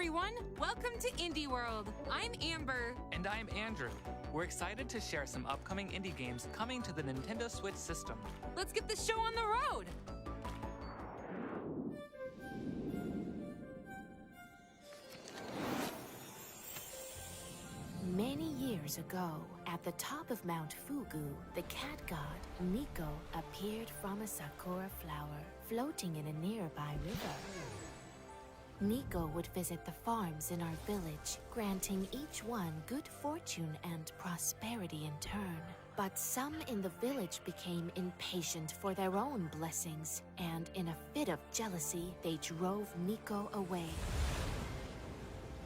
everyone! Welcome to Indie World. I'm Amber. And I'm Andrew. We're excited to share some upcoming indie games coming to the Nintendo Switch system. Let's get the show on the road! Many years ago, at the top of Mount Fugu, the cat god, Nico, appeared from a sakura flower floating in a nearby river. Nico would visit the farms in our village, granting each one good fortune and prosperity in turn. But some in the village became impatient for their own blessings, and in a fit of jealousy, they drove Nico away,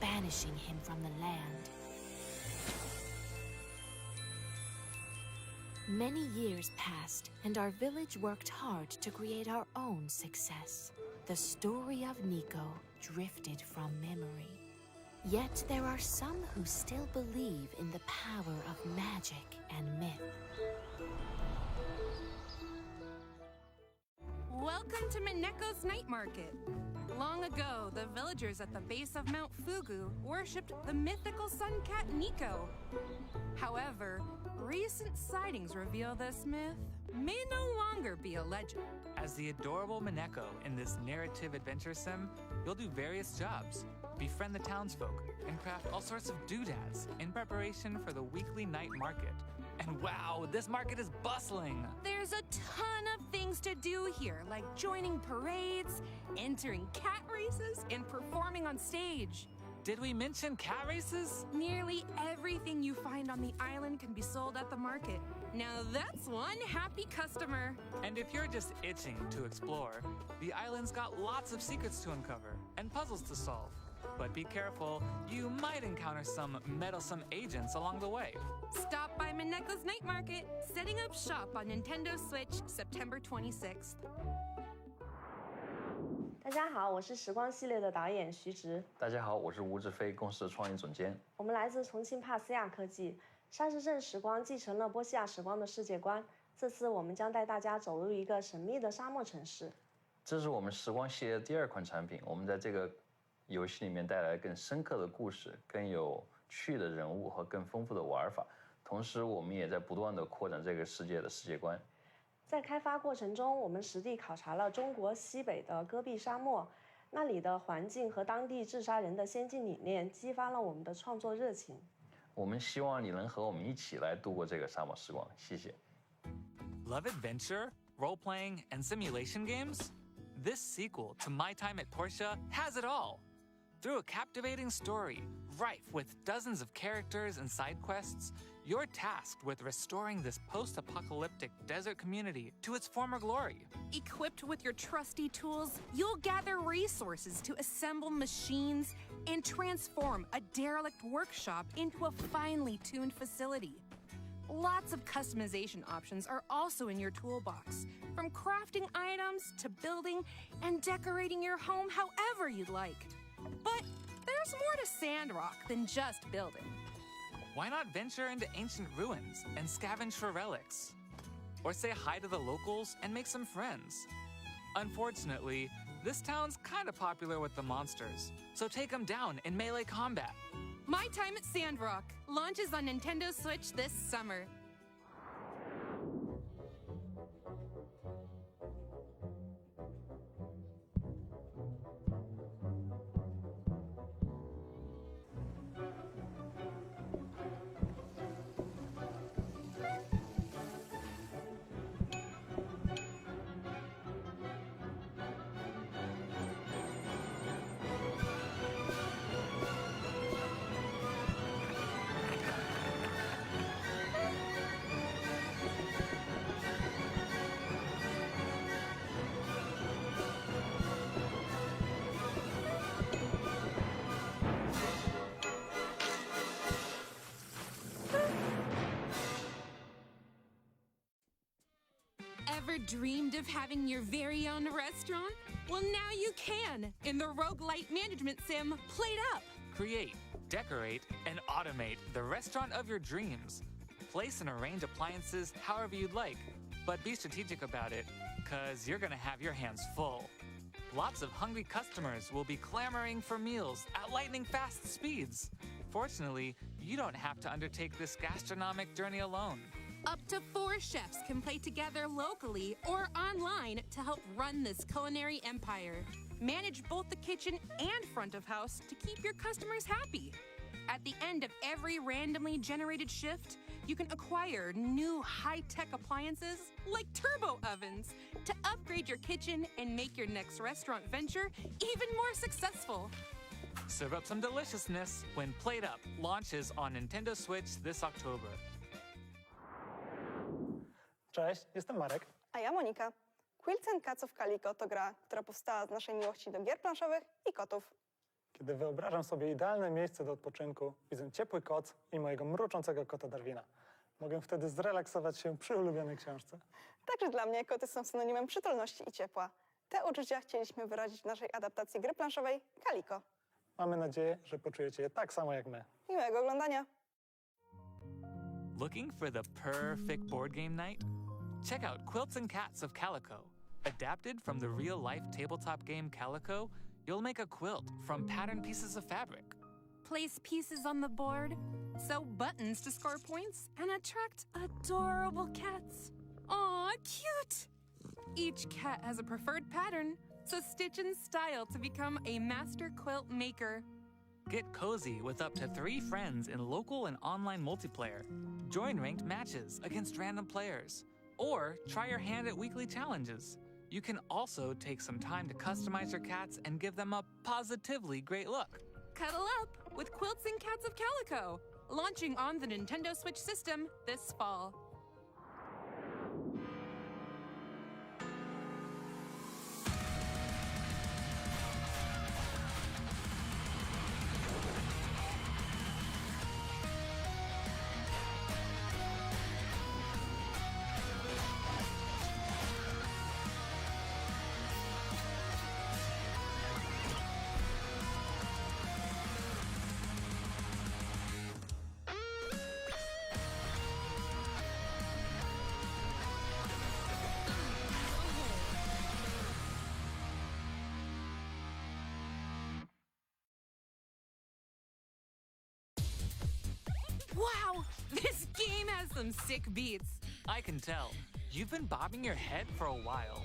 banishing him from the land. Many years passed, and our village worked hard to create our own success. The story of Nico drifted from memory. Yet there are some who still believe in the power of magic and myth. Welcome to Mineko's Night Market. Long ago, the villagers at the base of Mount Fugu worshipped the mythical sun cat Nico. However, recent sightings reveal this myth may no longer be a legend. As the adorable Mineko in this narrative adventure sim, you'll do various jobs, befriend the townsfolk, and craft all sorts of doodads in preparation for the weekly night market. And wow, this market is bustling! There's a ton of things to do here, like joining parades, entering cat races, and performing on stage. Did we mention cat races? Nearly everything you find on the island can be sold at the market. Now that's one happy customer. And if you're just itching to explore, the island's got lots of secrets to uncover and puzzles to solve. But be careful, you might encounter some meddlesome agents along the way. Stop by Mineko's Night Market, setting up shop on Nintendo Switch September 26th. 大家好，我是时光系列的导演徐直。大家好，我是吴志飞，公司的创意总监。我们来自重庆帕斯亚科技，沙市镇时光继承了波西亚时光的世界观。这次我们将带大家走入一个神秘的沙漠城市。这是我们时光系列的第2款产品，我们在这个游戏里面带来更深刻的故事、更有趣的人物和更丰富的玩法。同时，我们也在不断地扩展这个世界的世界观。在开发过程中，我们实地考察了中国西北的戈壁沙漠，那里的环境和当地治沙人的先进理念激发了我们的创作热情。我们希望你能和我们一起来度过这个沙漠时光，谢谢。Love adventure, role-playing, and simulation games? This sequel to My Time at Portia has it all. Through a captivating story, rife with dozens of characters and side quests, you're tasked with restoring this post-apocalyptic desert community to its former glory. Equipped with your trusty tools, you'll gather resources to assemble machines and transform a derelict workshop into a finely tuned facility. Lots of customization options are also in your toolbox, from crafting items to building and decorating your home however you'd like. But there's more to Sandrock than just building. Why not venture into ancient ruins and scavenge for relics? Or say hi to the locals and make some friends? Unfortunately, this town's kinda popular with the monsters, so take them down in melee combat. My Time at Sandrock launches on Nintendo Switch this summer. Ever dreamed of having your very own restaurant? Well, now you can in the roguelite management sim, Played Up. Create, decorate, and automate the restaurant of your dreams. Place and arrange appliances however you'd like, but be strategic about it, 'cause you're gonna have your hands full. Lots of hungry customers will be clamoring for meals at lightning-fast speeds. Fortunately, you don't have to undertake this gastronomic journey alone. Up to 4 chefs can play together locally or online to help run this culinary empire. Manage both the kitchen and front of house to keep your customers happy. At the end of every randomly generated shift, you can acquire new high-tech appliances like turbo ovens to upgrade your kitchen and make your next restaurant venture even more successful. Serve up some deliciousness when Plate Up launches on Nintendo Switch this October. Cześć, jestem Marek. A ja Monika. Quilts and Cats of Calico to gra, która powstała z naszej miłości do gier planszowych i kotów. Kiedy wyobrażam sobie idealne miejsce do odpoczynku, widzę ciepły koc i mojego mruczącego kota Darwina. Mogę wtedy zrelaksować się przy ulubionej książce. Także dla mnie koty są synonimem przytulności i ciepła. Te uczucia chcieliśmy wyrazić w naszej adaptacji gry planszowej Calico. Mamy nadzieję, że poczujecie je tak samo jak my. Miłego oglądania! Looking for the perfect board game night? Check out Quilts and Cats of Calico. Adapted from the real-life tabletop game Calico, you'll make a quilt from patterned pieces of fabric. Place pieces on the board, sew buttons to score points, and attract adorable cats. Aw, cute! Each cat has a preferred pattern, so stitch and style to become a master quilt maker. Get cozy with up to 3 friends in local and online multiplayer. Join ranked matches against random players. Or try your hand at weekly challenges. You can also take some time to customize your cats and give them a positively great look. Cuddle up with Quilts and Cats of Calico, launching on the Nintendo Switch system this fall. Wow, this game has some sick beats. I can tell. You've been bobbing your head for a while.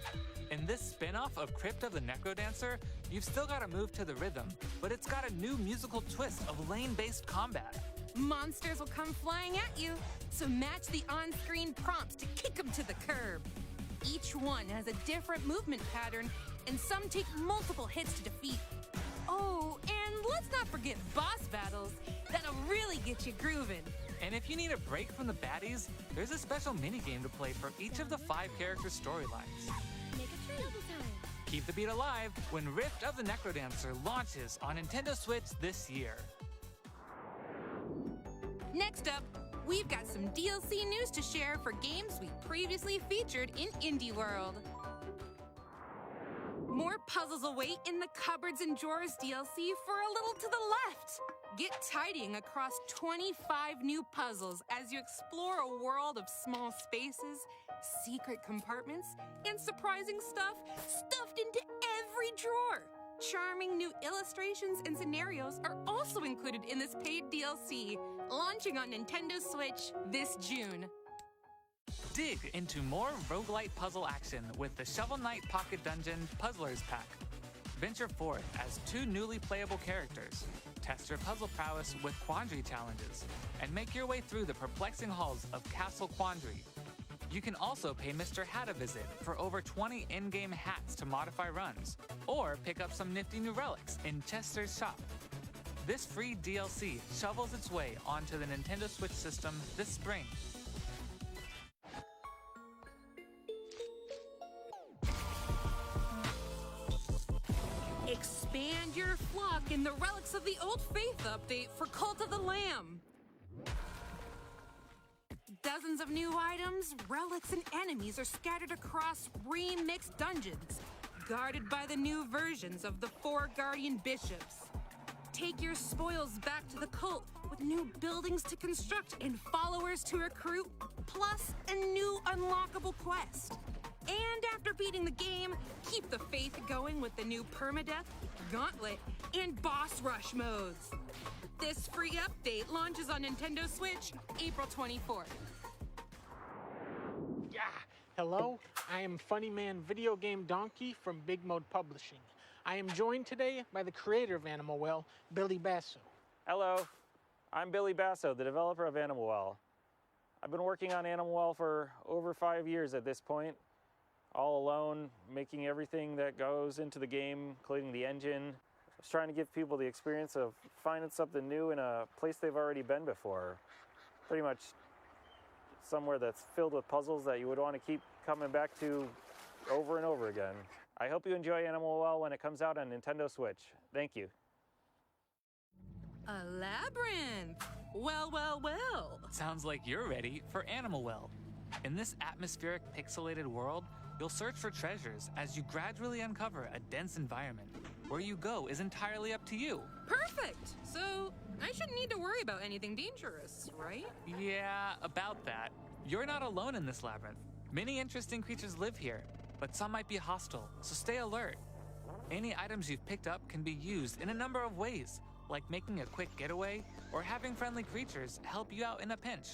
In this spin-off of Crypt of the Necrodancer, you've still got to move to the rhythm, but it's got a new musical twist of lane-based combat. Monsters will come flying at you, so match the on-screen prompts to kick them to the curb. Each one has a different movement pattern, and some take multiple hits to defeat. Oh, and let's not forget boss battles. That'll really get you grooving. And if you need a break from the baddies, there's a special minigame to play for each of the 5 character storylines. Make a tree time. Keep the beat alive when Rift of the Necrodancer launches on Nintendo Switch this year. Next up, we've got some DLC news to share for games we previously featured in Indie World. More puzzles await in the Cupboards and Drawers DLC for a little to the left. Get tidying across 25 new puzzles as you explore a world of small spaces, secret compartments, and surprising stuff stuffed into every drawer. Charming new illustrations and scenarios are also included in this paid DLC, launching on Nintendo Switch this June. Dig into more roguelite puzzle action with the Shovel Knight Pocket Dungeon Puzzlers Pack. Venture forth as 2 newly playable characters. Test your puzzle prowess with Quandary challenges, and make your way through the perplexing halls of Castle Quandary. You can also pay Mr. Hat a visit for over 20 in-game hats to modify runs, or pick up some nifty new relics in Chester's shop. This free DLC shovels its way onto the Nintendo Switch system this spring. Expand your flock in the Relics of the Old Faith update for Cult of the Lamb. Dozens of new items, relics, and enemies are scattered across remixed dungeons, guarded by the new versions of the 4 Guardian Bishops. Take your spoils back to the cult with new buildings to construct and followers to recruit, plus a new unlockable quest. And after beating the game, keep the faith going with the new Permadeath, Gauntlet, and Boss Rush modes. This free update launches on Nintendo Switch April 24th. Yeah, hello, I am Funny Man Video Game Donkey from Big Mode Publishing. I am joined today by the creator of Animal Well, Billy Basso. Hello, I'm Billy Basso, the developer of Animal Well. I've been working on Animal Well for over 5 years at this point, all alone, making everything that goes into the game, including the engine. I was trying to give people the experience of finding something new in a place they've already been before. Pretty much somewhere that's filled with puzzles that you would want to keep coming back to over and over again. I hope you enjoy Animal Well when it comes out on Nintendo Switch. Thank you. A labyrinth! Well, well, well. Sounds like you're ready for Animal Well. In this atmospheric, pixelated world, you'll search for treasures as you gradually uncover a dense environment. Where you go is entirely up to you. Perfect! So, I shouldn't need to worry about anything dangerous, right? Yeah, about that. You're not alone in this labyrinth. Many interesting creatures live here, but some might be hostile, so stay alert. Any items you've picked up can be used in a number of ways, like making a quick getaway or having friendly creatures help you out in a pinch.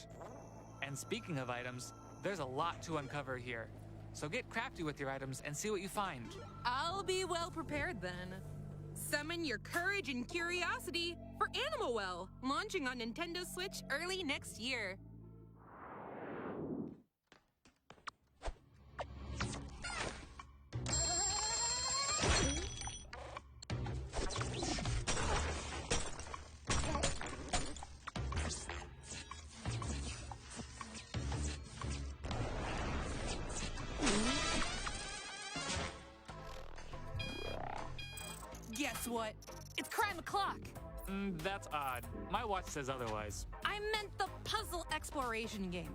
And speaking of items, there's a lot to uncover here. So get crafty with your items and see what you find. I'll be well prepared then. Summon your courage and curiosity for Animal Well, launching on Nintendo Switch early next year. Guess what? It's crime o'clock. That's odd. My watch says otherwise. I meant the puzzle exploration game.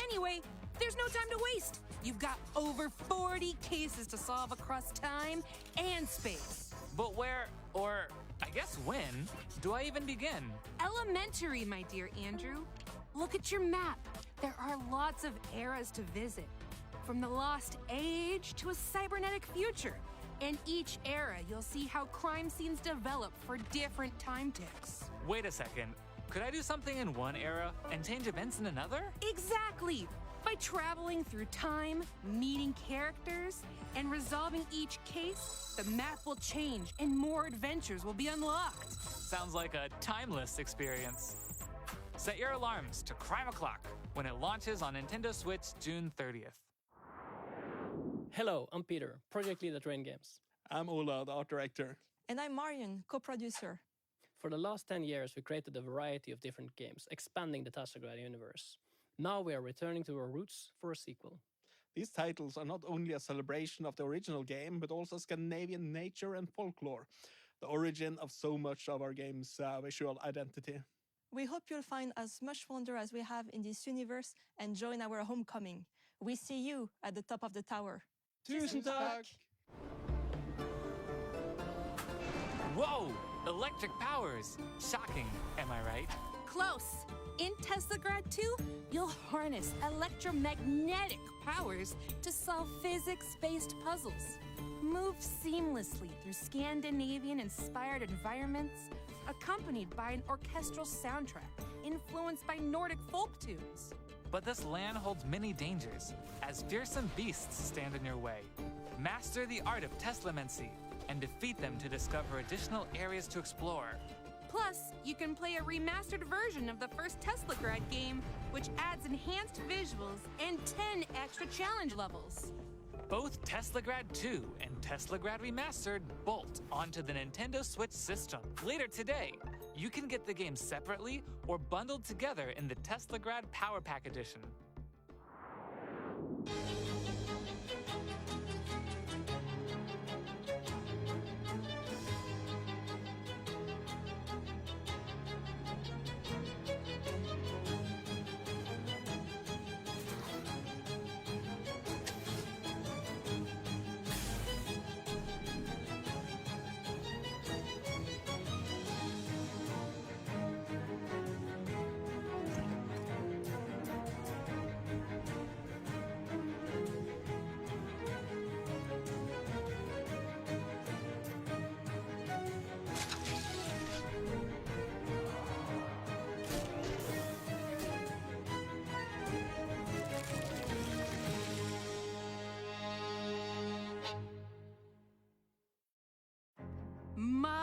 Anyway, there's no time to waste. You've got over 40 cases to solve across time and space. But where, or I guess when, do I even begin? Elementary, my dear Andrew. Look at your map. There are lots of eras to visit. From the lost age to a cybernetic future. In each era, you'll see how crime scenes develop for different time ticks. Wait a second. Could I do something in one era and change events in another? Exactly! By traveling through time, meeting characters, and resolving each case, the map will change and more adventures will be unlocked. Sounds like a timeless experience. Set your alarms to Crime O'Clock when it launches on Nintendo Switch June 30th. Hello, I'm Peter, project lead at Rain Games. I'm Ola, the art director. And I'm Marion, co-producer. For the last 10 years, we created a variety of different games, expanding the Tassograd universe. Now we are returning to our roots for a sequel. These titles are not only a celebration of the original game, but also Scandinavian nature and folklore, the origin of so much of our game's visual identity. We hope you'll find as much wonder as we have in this universe and join our homecoming. We see you at the top of the tower. Tusen tack! Whoa! Electric powers! Shocking, am I right? Close! In Teslagrad 2, you'll harness electromagnetic powers to solve physics-based puzzles. Move seamlessly through Scandinavian-inspired environments, accompanied by an orchestral soundtrack influenced by Nordic folk tunes. But this land holds many dangers, as fearsome beasts stand in your way. Master the art of Teslamancy and defeat them to discover additional areas to explore. Plus, you can play a remastered version of the first Teslagrad game, which adds enhanced visuals and 10 extra challenge levels. Both Teslagrad 2 and Teslagrad Remastered bolt onto the Nintendo Switch system. Later today, you can get the games separately or bundled together in the Teslagrad Power Pack Edition.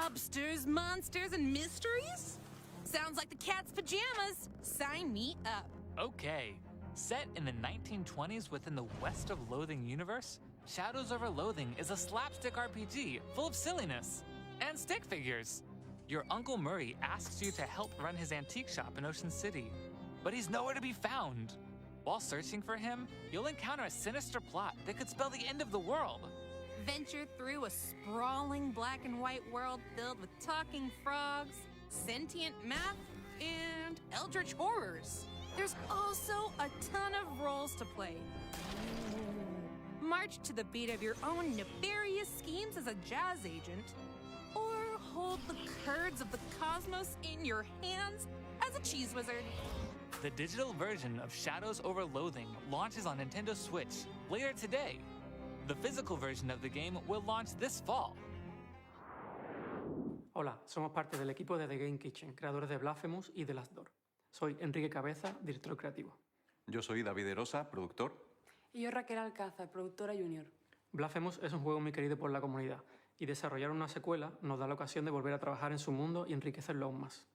Lobsters, monsters, and mysteries? Sounds like the cat's pajamas. Sign me up. Okay. Set in the 1920s within the West of Loathing universe, Shadows Over Loathing is a slapstick RPG full of silliness and stick figures. Your Uncle Murray asks you to help run his antique shop in Ocean City, but he's nowhere to be found. While searching for him, you'll encounter a sinister plot that could spell the end of the world. Venture through a sprawling black and white world filled with talking frogs, sentient math, and eldritch horrors. There's also a ton of roles to play. March to the beat of your own nefarious schemes as a jazz agent, or hold the curds of the cosmos in your hands as a cheese wizard. The digital version of Shadows Over Loathing launches on Nintendo Switch later today. The physical version of the game will launch this fall. Hola, somos parte del equipo de The Game Kitchen, creadores de Blasphemous y The Last Door. Soy Enrique Cabeza, director creativo. Yo soy David Erosa, productor. Y yo Raquel Alcázar, productora junior. Blasphemous es un juego muy querido por la comunidad y desarrollar una secuela nos da la ocasión de volver a trabajar en su mundo y enriquecerlo aún más.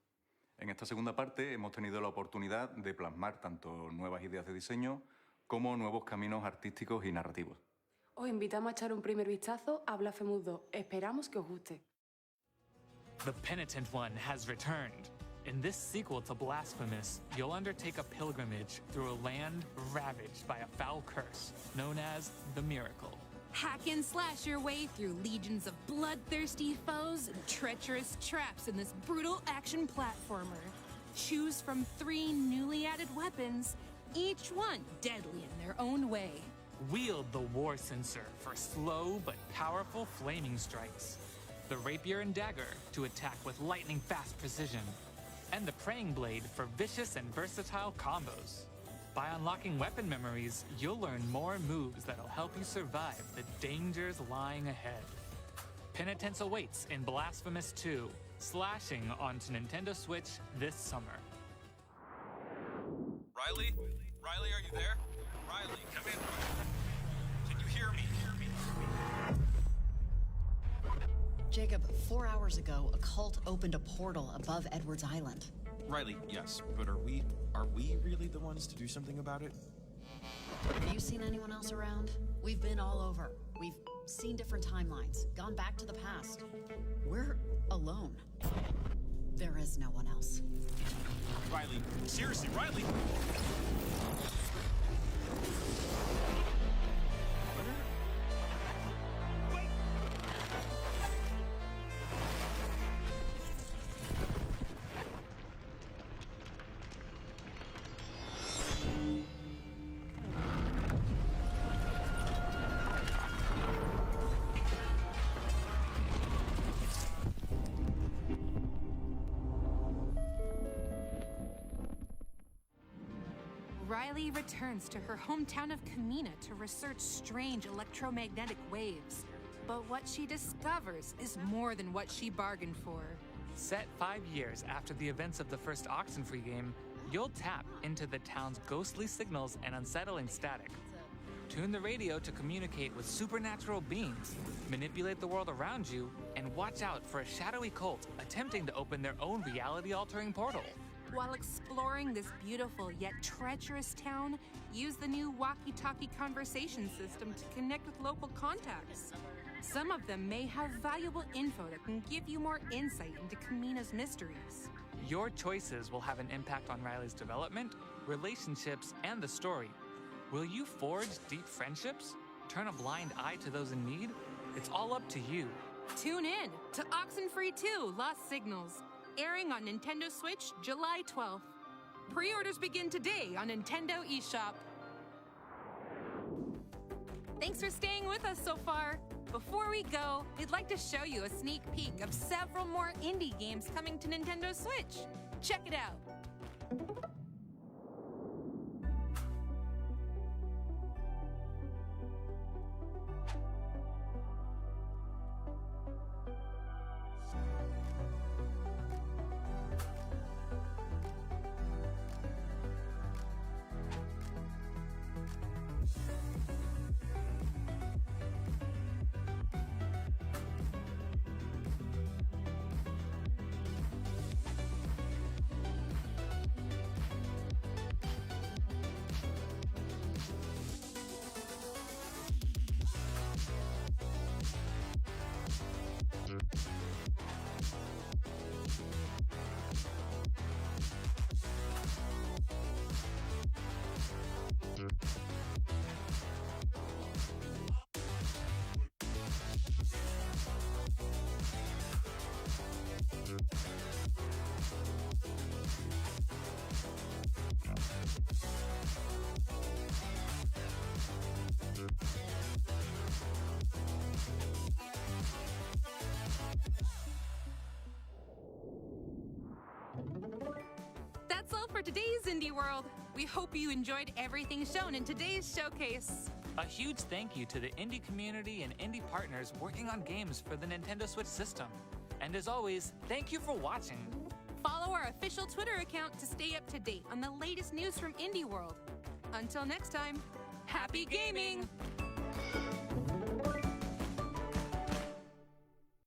En esta segunda parte hemos tenido la oportunidad de plasmar tanto nuevas ideas de diseño como nuevos caminos artísticos y narrativos. Os invitamos a echar un primer vistazo a Blasphemous 2. Esperamos que os guste. The Penitent One has returned. In this sequel to Blasphemous, you'll undertake a pilgrimage through a land ravaged by a foul curse known as the Miracle. Hack and slash your way through legions of bloodthirsty foes and treacherous traps in this brutal action platformer. Choose from 3 newly added weapons, each one deadly in their own way. Wield the War Censer for slow but powerful flaming strikes. The Rapier and Dagger to attack with lightning-fast precision. And the Praying Blade for vicious and versatile combos. By unlocking weapon memories, you'll learn more moves that'll help you survive the dangers lying ahead. Penitence awaits in Blasphemous 2, slashing onto Nintendo Switch this summer. Riley? Riley, are you there? Riley, come in. Can you hear me? Jacob, 4 hours ago, a cult opened a portal above Edwards Island. Riley, yes, but are we really the ones to do something about it? Have you seen anyone else around? We've been all over. We've seen different timelines, gone back to the past. We're alone. There is no one else. Riley, seriously, Riley! Riley returns to her hometown of Kamina to research strange electromagnetic waves. But what she discovers is more than what she bargained for. Set 5 years after the events of the first Oxenfree game, you'll tap into the town's ghostly signals and unsettling static. Tune the radio to communicate with supernatural beings, manipulate the world around you, and watch out for a shadowy cult attempting to open their own reality-altering portal. While exploring this beautiful yet treacherous town, use the new walkie-talkie conversation system to connect with local contacts. Some of them may have valuable info that can give you more insight into Kamina's mysteries. Your choices will have an impact on Riley's development, relationships, and the story. Will you forge deep friendships? Turn a blind eye to those in need? It's all up to you. Tune in to Oxenfree 2 Lost Signals, airing on Nintendo Switch July 12th. Pre-orders begin today on Nintendo eShop. Thanks for staying with us so far. Before we go, we'd like to show you a sneak peek of several more indie games coming to Nintendo Switch. Check it out. today's Indie World. We hope you enjoyed everything shown in today's showcase. A huge thank you to the indie community and indie partners working on games for the Nintendo Switch system. And as always, thank you for watching. Follow our official Twitter account to stay up to date on the latest news from Indie World. Until next time, happy gaming!